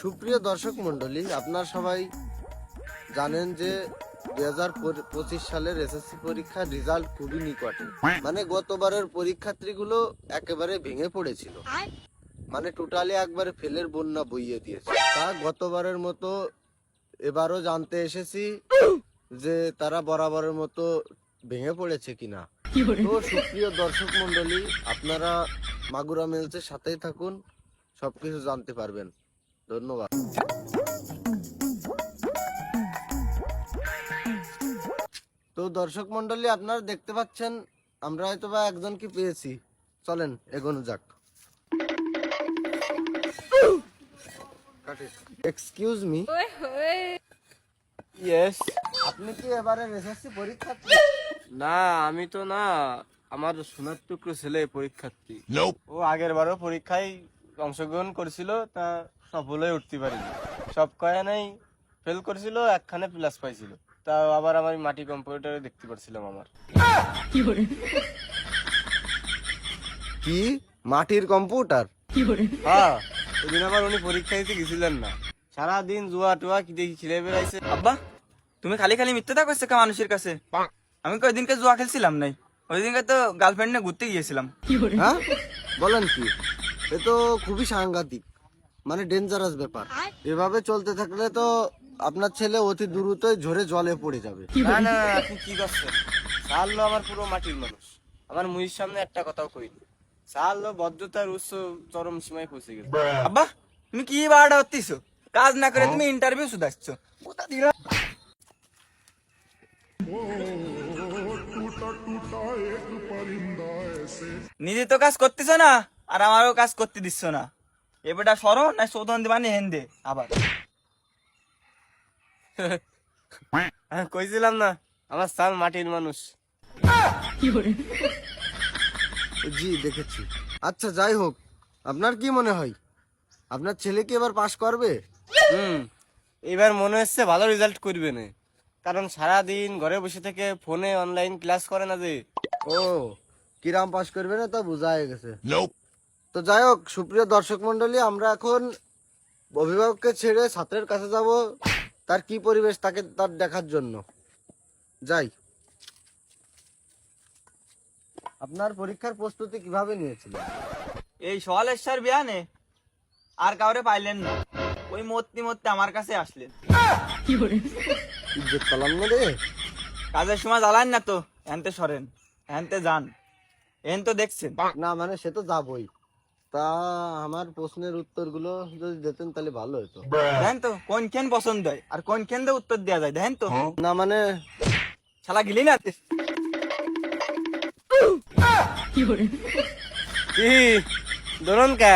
সুপ্রিয় দর্শক মন্ডলী, আপনারা সবাই জানেন যে 2025 সালের এসএসসি পরীক্ষার রেজাল্ট খুবই নিকটে। মানে গতবারের পরীক্ষার্থীগুলো একেবারে ভেঙে পড়েছিল, মানে টোটালি একবারে ফেলের বন্যা বইয়ে দিয়েছে। তা গতবারের মতো এবারও জানতে এসেছি যে তারা বরাবরের মতো ভেঙে পড়েছে কিনা। তো সুপ্রিয় দর্শক মন্ডলী, আপনারা মাগুরা মেলসের সাথেই থাকুন, সবকিছু জানতে পারবেন। ধন্যবাদ। তো দর্শক মন্ডলী, আপনারা দেখতে পাচ্ছেন আমরা হয়তো বা একজনকে পেয়েছি। চলেন এগোনো যাক। Excuse me. ইয়েস। আপনি কি এবারে এসএসসি পরীক্ষার্থী? না, আমি তো না, আমার সোনার টুকরো ছেলে পরীক্ষার্থী। ও আগের বারও পরীক্ষায় অংশগ্রহণ করেছিল, তা সফল হয়ে উঠতে পারিনি। সব কয়খানেই ফেল করেছিল, একখানে প্লাস পাইছিল। তা আবার আমার মাটি কম্পিউটারে দেখতে পাচ্ছিলাম আমার। কি মাটির কম্পিউটার? হ্যাঁ, ওদিন আবার উনি পরীক্ষা দিতে গেছিলেন না, সারাদিন জুয়া টুয়া কি দেখি খেলে বেড়াইছে। আব্বা, তুমি খালি খালি মিথ্যা করছো কা মানুষের কাছে? আমি ওই দিনকে জুয়া খেলছিলাম নাই, ওই দিনকে তো গার্লফ্রেন্ড নিয়ে ঘুরতে গিয়েছিলাম। হ্যাঁ বলেন কি? এ তো খুবই সাংঘাতিক, মানে ডেঞ্জারাস ব্যাপার। এভাবে চলতে থাকলে তো আপনার ছেলে অতি দ্রুতই ঝরে জলে পড়ে যাবে। না না, আপনি কি করছেন? সারলো আমার পুরো মাটির মানুষ, আমার মুহির সামনে একটা কথাও কইনি। সারলো ভদ্রতার উচ্চ চরম সীমায় পৌঁছে গেছে। আব্বা, তুমি কি বাড়া হচ্ছিস? কাজ না করে তুমি ইন্টারভিউ শুধাচ্ছ। নিজে তো কাজ করতেছ না, আর আমারও কাজ করতে দিচ্ছ না। এবারটা সরো না শোধন দিবানি হেন্দে আবার। আমি কইছিলাম না আমার সাল মাটির মানুষ। জি দেখেছি। আচ্ছা যাই হোক, আপনার কি মনে হয় আপনার ছেলে কি এবার পাশ করবে? এবার মনে হচ্ছে ভালো রেজাল্ট করবে না, কারণ সারাদিন ঘরে বসে থেকে ফোনে অনলাইন ক্লাস করে না যে। ও, কিরাম পাশ করবে না তা বোঝা হয়ে গেছে। তো যাই হোক, সুপ্রিয় দর্শক মন্ডলী, আমরা এখন অভিভাবককে ছেড়ে ছাত্রের কাছে যাব, তার কি পরিবেশ তাকে তার দেখার জন্য। যাই। আপনার পরীক্ষার প্রস্তুতি কিভাবে নিয়েছিলেন? এই সওয়ালেশ্বর বিয়ানে আর কাউরে পাইলেন না, ওই মূর্তি আমার কাছে আসলেন। ইজ্জত পেলাম না রে। কাজের সময় জ্বালান না তো, এনতে সরেন, এনতে যান, এন তো দেখছেন। না মানে সে তো যাবই, তা আমার প্রশ্নের উত্তরগুলো যদি দিতেন তাহলে ভালো হতো। দেখেন তো কোনখান পছন্দ হয় আর কোনখান দিয়ে উত্তর দেওয়া যায়, দেখেন তো। না মানে শালা গিলি না। কি ধরুন কে,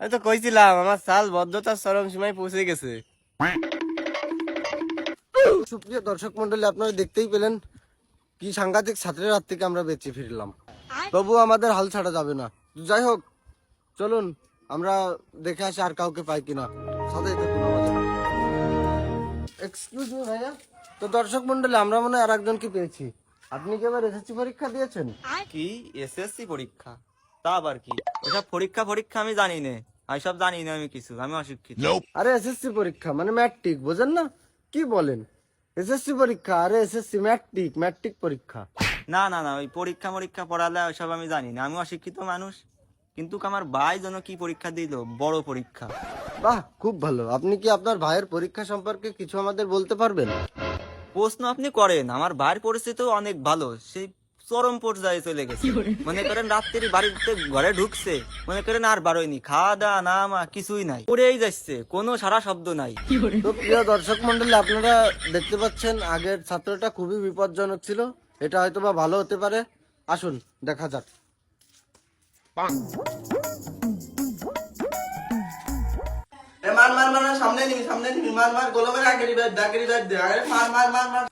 আমি তো কইছিলাম আমার সাল ভদ্রতার চরম সীমায় পৌঁছে গেছে। সুপ্রিয় দর্শক মন্ডলী, আপনারা দেখতেই পেলেন কি সাংঘাতিক ছাত্রের হাত থেকে আমরা বেঁচে ফিরলাম। তবু আমাদের হাল ছাড়া যাবে না। যাই হোক, চলুন আমরা দেখে আসি আর কাউকে পাই কিনা। সাথে থাকুন আমাদের। এক্সকিউজ মি ভাইয়া। তো দর্শক মন্ডলী, আমরা মনে হয় আর একজনকে পেয়েছি। আপনি কি এবার এসএসসি পরীক্ষা দিয়েছেন? কি এসএসসি পরীক্ষা? তা আবার কি? ওসব পরীক্ষা আমি জানি না, আমি সব জানি না, আমি কিছু, আমি অশিক্ষিত। আরে এসএসসি পরীক্ষা মানে ম্যাট্রিক, বোঝেন না? কি বলেন এসএসসি পরীক্ষা? আরে এসএসসি ম্যাট্রিক পরীক্ষা। না না না, ওই পরীক্ষা পড়ালে ওইসব আমি জানি না, আমি অশিক্ষিত মানুষ। কিন্তু আমার ভাই যেন কি পরীক্ষা দিল, বড় পরীক্ষা। বাহ, খুব ভালো। আপনি কি আপনার ভাইয়ের পরীক্ষা সম্পর্কে কিছু আমাদের বলতে পারবেন? প্রশ্ন আপনি করেন, আমার ভাইয়ের পরিস্থিতি অনেক ভালো, সেই চরম পর্যায়ে চলে গেছে। মনে করেন রাত্রি বাড়িতে ঘরে ঢুকছে, মনে করেন আর বারোয়নি, খাওয়া দাওয়া না মা কিছুই নাই, পড়েই যাচ্ছে, কোনো সারা শব্দ নাই। তো প্রিয় দর্শক মন্ডলী, আপনারা দেখতে পাচ্ছেন আগের ছাত্রটা খুবই বিপজ্জনক ছিল, এটা হয়তো বা ভালো হতে পারে। আসুন দেখা যাক। মার মার মার, সামনে নিবি, মার মার, গোলমের আগে মার মার মার।